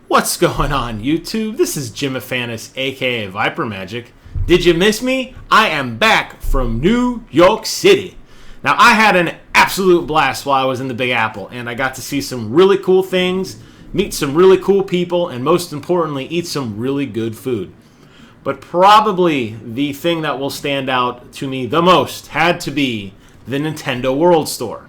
What's going on, YouTube? This is Jimifanis, aka Viper Magic. Did you miss me? I am back from New York City. Now, I had an absolute blast while I was in the Big Apple, and I got to see some really cool things, meet some really cool people, and most importantly, eat some really good food. But probably the thing that will stand out to me the most had to be the Nintendo World Store.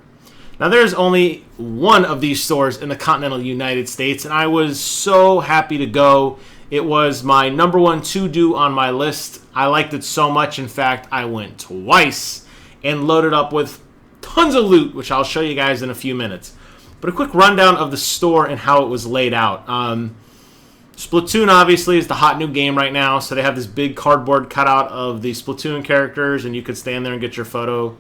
Now, there's only one of these stores in the continental United States, and I was so happy to go. It was my number one to-do on my list. I liked it so much, in fact, I went twice and loaded up with tons of loot, which I'll show you guys in a few minutes. But a quick rundown of the store and how it was laid out. Splatoon, obviously, is the hot new game right now, so they have this big cardboard cutout of the Splatoon characters, and you could stand there and get your photo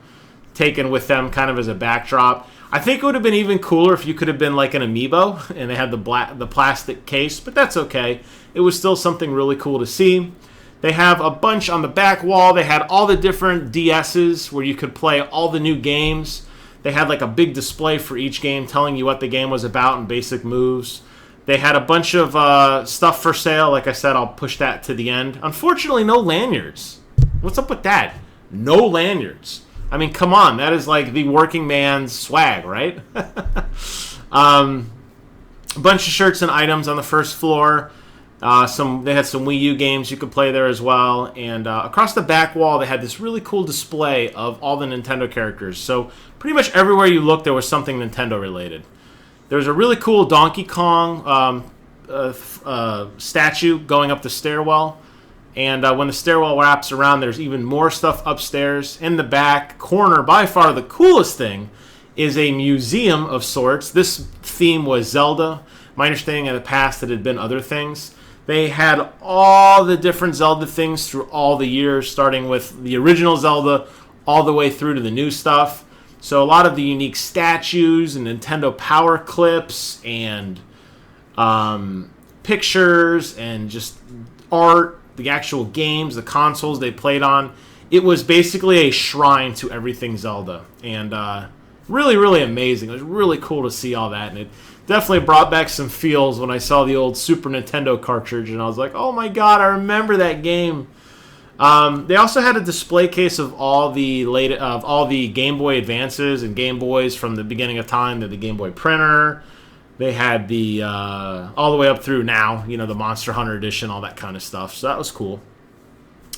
taken with them kind of as a backdrop. I think it would have been even cooler if you could have been like an amiibo and they had the plastic case, but that's okay. It was still something really cool to see. They have a bunch on the back wall. They had all the different DSs where you could play all the new games. They had like a big display for each game telling you what the game was about and basic moves. They had a bunch of stuff for sale. Like I said, I'll push that to the end. Unfortunately, no lanyards. What's up with that? No lanyards. I mean, come on. That is like the working man's swag, right? A bunch of shirts and items on the first floor. They had some Wii U games you could play there as well. And across the back wall, they had this really cool display of all the Nintendo characters. So pretty much everywhere you looked, there was something Nintendo related. There was a really cool Donkey Kong statue going up the stairwell. And when the stairwell wraps around, there's even more stuff upstairs. In the back corner, by far the coolest thing, is a museum of sorts. This theme was Zelda. My understanding in the past, it had been other things. They had all the different Zelda things through all the years, starting with the original Zelda all the way through to the new stuff. So a lot of the unique statues and Nintendo Power clips and pictures and just art, the actual games, the consoles they played on. It was basically a shrine to everything Zelda. And really, really amazing. It was really cool to see all that. And it definitely brought back some feels when I saw the old Super Nintendo cartridge. And I was like, oh my god, I remember that game. They also had a display case of all the Game Boy Advances and Game Boys from the beginning of time to the Game Boy Printer. They had the all the way up through now, you know, the Monster Hunter Edition, all that kind of stuff. So that was cool.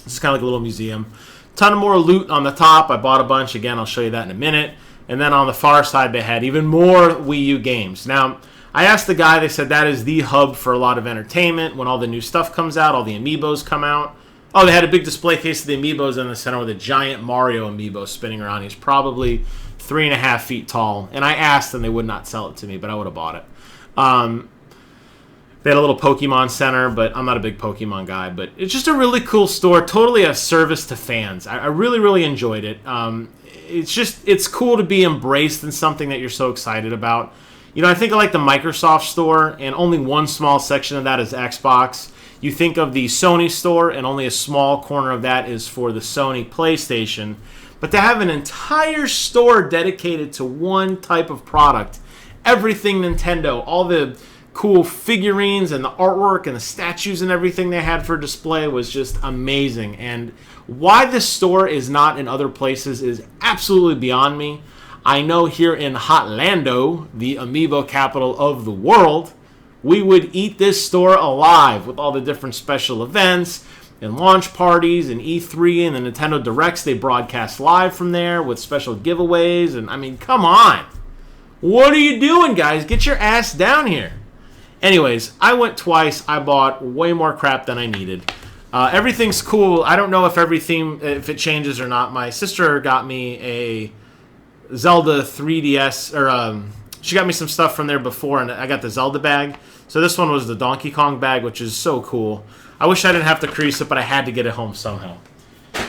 This is kind of like a little museum. Ton of more loot on the top. I bought a bunch. Again, I'll show you that in a minute. And then on the far side, they had even more Wii U games. Now, I asked the guy. They said that is the hub for a lot of entertainment. When all the new stuff comes out, all the amiibos come out. Oh, they had a big display case of the amiibos in the center with a giant Mario amiibo spinning around. He's probably 3.5 feet tall. And I asked, and they would not sell it to me, but I would have bought it. They had a little Pokemon center, but I'm not a big Pokemon guy. But it's just a really cool store, totally a service to fans. I really, really enjoyed it. It's cool to be embraced in something that you're so excited about. You know, I think I like the Microsoft store, and only one small section of that is Xbox. You think of the Sony store, and only a small corner of that is for the Sony PlayStation. But to have an entire store dedicated to one type of product, everything Nintendo, all the cool figurines and the artwork and the statues and everything they had for display was just amazing. And why this store is not in other places is absolutely beyond me. I know here in Hotlando, the amiibo capital of the world, we would eat this store alive with all the different special events and launch parties and E3 and the Nintendo Directs they broadcast live from there with special giveaways. And I mean, come on. What are you doing, guys? Get your ass down here. Anyways, I went twice. I bought way more crap than I needed. Everything's cool. I don't know if if it changes or not. My sister got me a Zelda 3DS, or she got me some stuff from there before, and I got the Zelda bag. So this one was the Donkey Kong bag, which is so cool. I wish I didn't have to crease it, but I had to get it home somehow.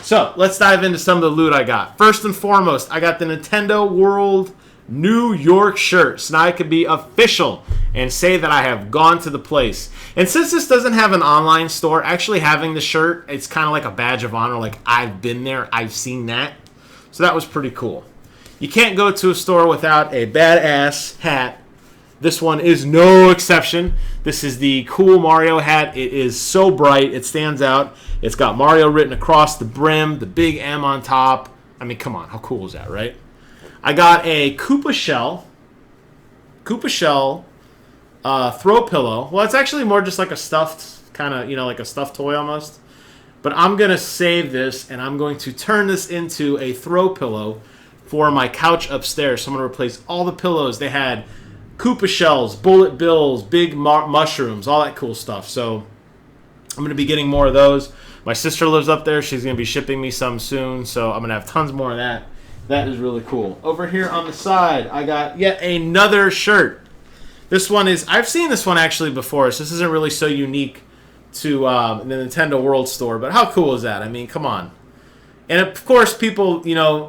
So let's dive into some of the loot I got. First and foremost, I got the Nintendo World New York shirt. So now I could be official and say that I have gone to the place. And since this doesn't have an online store, actually having the shirt, it's kind of like a badge of honor. Like, I've been there, I've seen that. So that was pretty cool. You can't go to a store without a badass hat This one is no exception. This is the cool Mario hat. It is so bright. It stands out. It's got Mario written across the brim, the big M on top. I mean, come on. How cool is that, right? I got a Koopa Shell throw pillow. Well, it's actually more just like a stuffed kind of, like a stuffed toy almost. But I'm going to save this, and I'm going to turn this into a throw pillow for my couch upstairs. So I'm going to replace all the pillows. They had Koopa shells, bullet bills, big mushrooms, all that cool stuff. So I'm going to be getting more of those. My sister lives up there. She's going to be shipping me some soon. So I'm going to have tons more of that. That is really cool. Over here on the side, I got yet another shirt. This one is, I've seen this one actually before, so this isn't really so unique to the Nintendo World Store. But how cool is that? I mean, come on. And of course, people,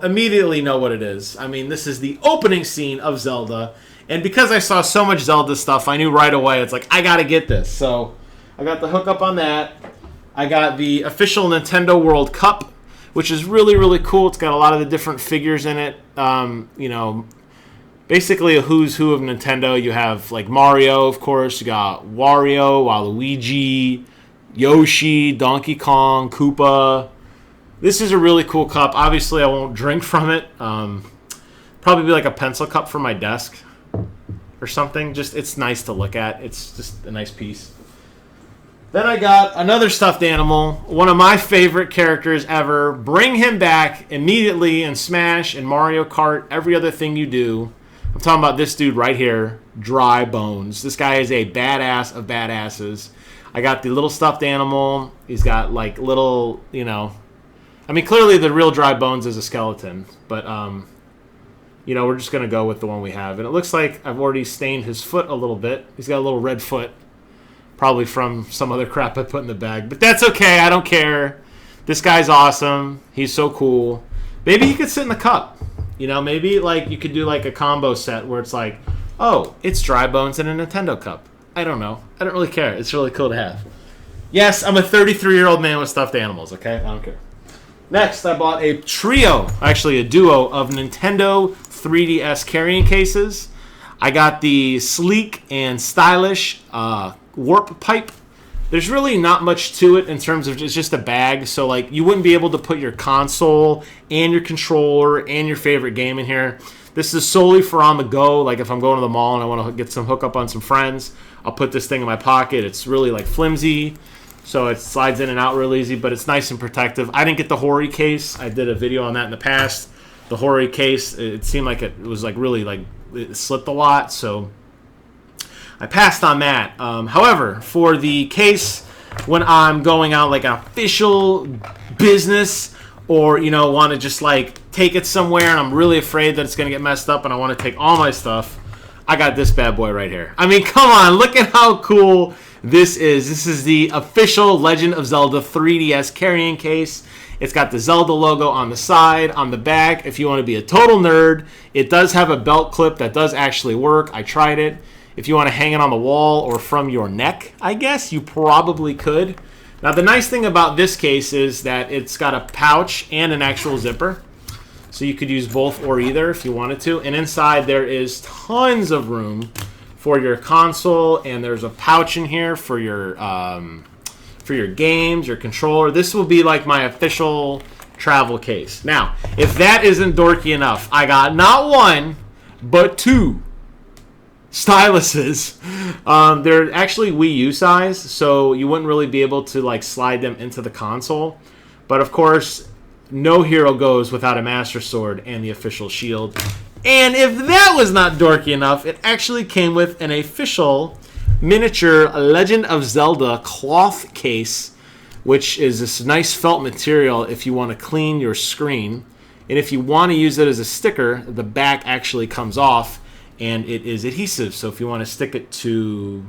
immediately know what it is. I mean, this is the opening scene of Zelda. And because I saw so much Zelda stuff, I knew right away, it's like, I got to get this. So I got the hookup on that. I got the official Nintendo World Cup, which is really, really cool. It's got a lot of the different figures in it. Basically a who's who of Nintendo. You have, like, Mario, of course. You got Wario, Waluigi, Yoshi, Donkey Kong, Koopa. This is a really cool cup. Obviously, I won't drink from it. Probably be like a pencil cup for my desk or something. Just, it's nice to look at. It's just a nice piece. Then I got another stuffed animal, one of my favorite characters ever. Bring him back immediately in Smash and Mario Kart, every other thing you do. I'm talking about this dude right here, Dry Bones. This guy is a badass of badasses. I got the little stuffed animal. He's got like little, I mean, clearly the real Dry Bones is a skeleton, but we're just going to go with the one we have. And it looks like I've already stained his foot a little bit. He's got a little red foot. Probably from some other crap I put in the bag. But that's okay. I don't care. This guy's awesome. He's so cool. Maybe he could sit in the cup. Maybe like you could do like a combo set where it's like, oh, it's Dry Bones in a Nintendo cup. I don't know. I don't really care. It's really cool to have. Yes, I'm a 33-year-old man with stuffed animals, okay? I don't care. Next, I bought a trio, actually a duo, of Nintendo 3DS carrying cases. I got the sleek and stylish warp pipe. There's really not much to it in terms of it's just a bag, so like you wouldn't be able to put your console and your controller and your favorite game in here. This is solely for on the go. Like if I'm going to the mall and I want to get some hookup on some friends, I'll put this thing in my pocket. It's really like flimsy, so it slides in and out real easy, but it's nice and protective. I didn't get the Hori case. I did a video on that in the past. The Hori case, it seemed like it was like really like it slipped a lot, so I passed on that. However, for the case when I'm going out like an official business or, want to just like take it somewhere and I'm really afraid that it's going to get messed up and I want to take all my stuff, I got this bad boy right here. I mean, come on, look at how cool this is. This is the official Legend of Zelda 3DS carrying case. It's got the Zelda logo on the side, on the back. If you want to be a total nerd, it does have a belt clip that does actually work. I tried it. If you want to hang it on the wall or from your neck, I guess you probably could. Now, the nice thing about this case is that it's got a pouch and an actual zipper. So you could use both or either if you wanted to. And inside there is tons of room for your console. And there's a pouch in here for your games, your controller. This will be like my official travel case. Now, if that isn't dorky enough, I got not one, but two styluses. They're actually Wii U size, so you wouldn't really be able to like slide them into the console. But of course, no hero goes without a Master Sword and the official shield. And if that was not dorky enough, it actually came with an official miniature Legend of Zelda cloth case, which is this nice felt material if you want to clean your screen. And if you want to use it as a sticker, the back actually comes off. And it is adhesive, so if you want to stick it to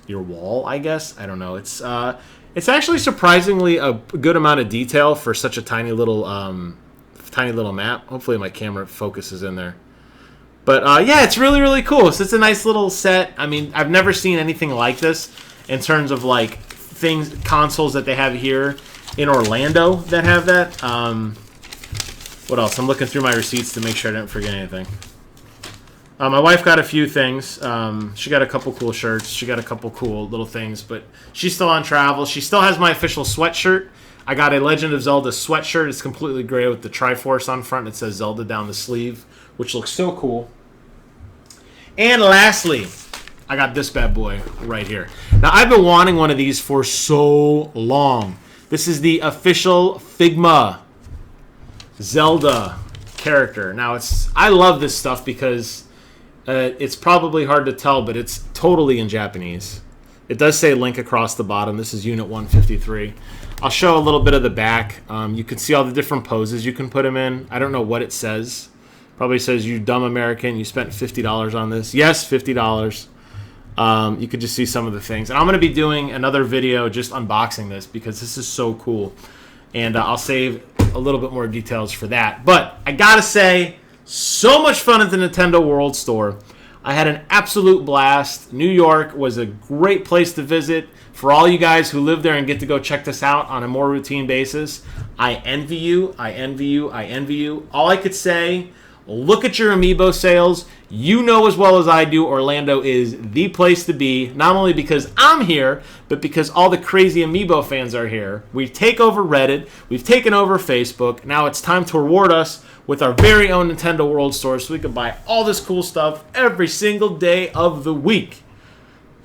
your wall, I guess. I don't know. It's actually surprisingly a good amount of detail for such a tiny little map. Hopefully my camera focuses in there. But yeah, it's really, really cool. So it's a nice little set. I mean, I've never seen anything like this in terms of like consoles that they have here in Orlando that have that. What else? I'm looking through my receipts to make sure I didn't forget anything. My wife got a few things. She got a couple cool shirts. She got a couple cool little things, but she's still on travel. She still has my official sweatshirt. I got a Legend of Zelda sweatshirt. It's completely gray with the Triforce on front. It says Zelda down the sleeve, which looks so cool. And lastly, I got this bad boy right here. Now, I've been wanting one of these for so long. This is the official Figma Zelda character. Now, I love this stuff because it's probably hard to tell, but it's totally in Japanese. It does say Link across the bottom. This is Unit 153. I'll show a little bit of the back. You can see all the different poses you can put him in. I don't know what it says. Probably says, you dumb American, you spent $50 on this. Yes, $50. You could just see some of the things. And I'm going to be doing another video just unboxing this because this is so cool. And I'll save a little bit more details for that. But I got to say, so much fun at the Nintendo World Store. I had an absolute blast. New York was a great place to visit. For all you guys who live there and get to go check this out on a more routine basis, I envy you. I envy you. I envy you. All I could say, look at your Amiibo sales. You know as well as I do, Orlando is the place to be, not only because I'm here, but because all the crazy Amiibo fans are here. We take over Reddit. We've taken over Facebook. Now it's time to reward us with our very own Nintendo World Store so we can buy all this cool stuff every single day of the week.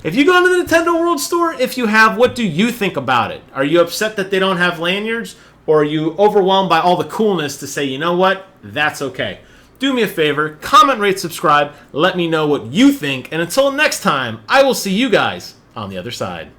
If you go to the Nintendo World Store, if you have, what do you think about it? Are you upset that they don't have lanyards? Or are you overwhelmed by all the coolness to say, you know what, that's okay? Do me a favor, comment, rate, subscribe, let me know what you think, and until next time, I will see you guys on the other side.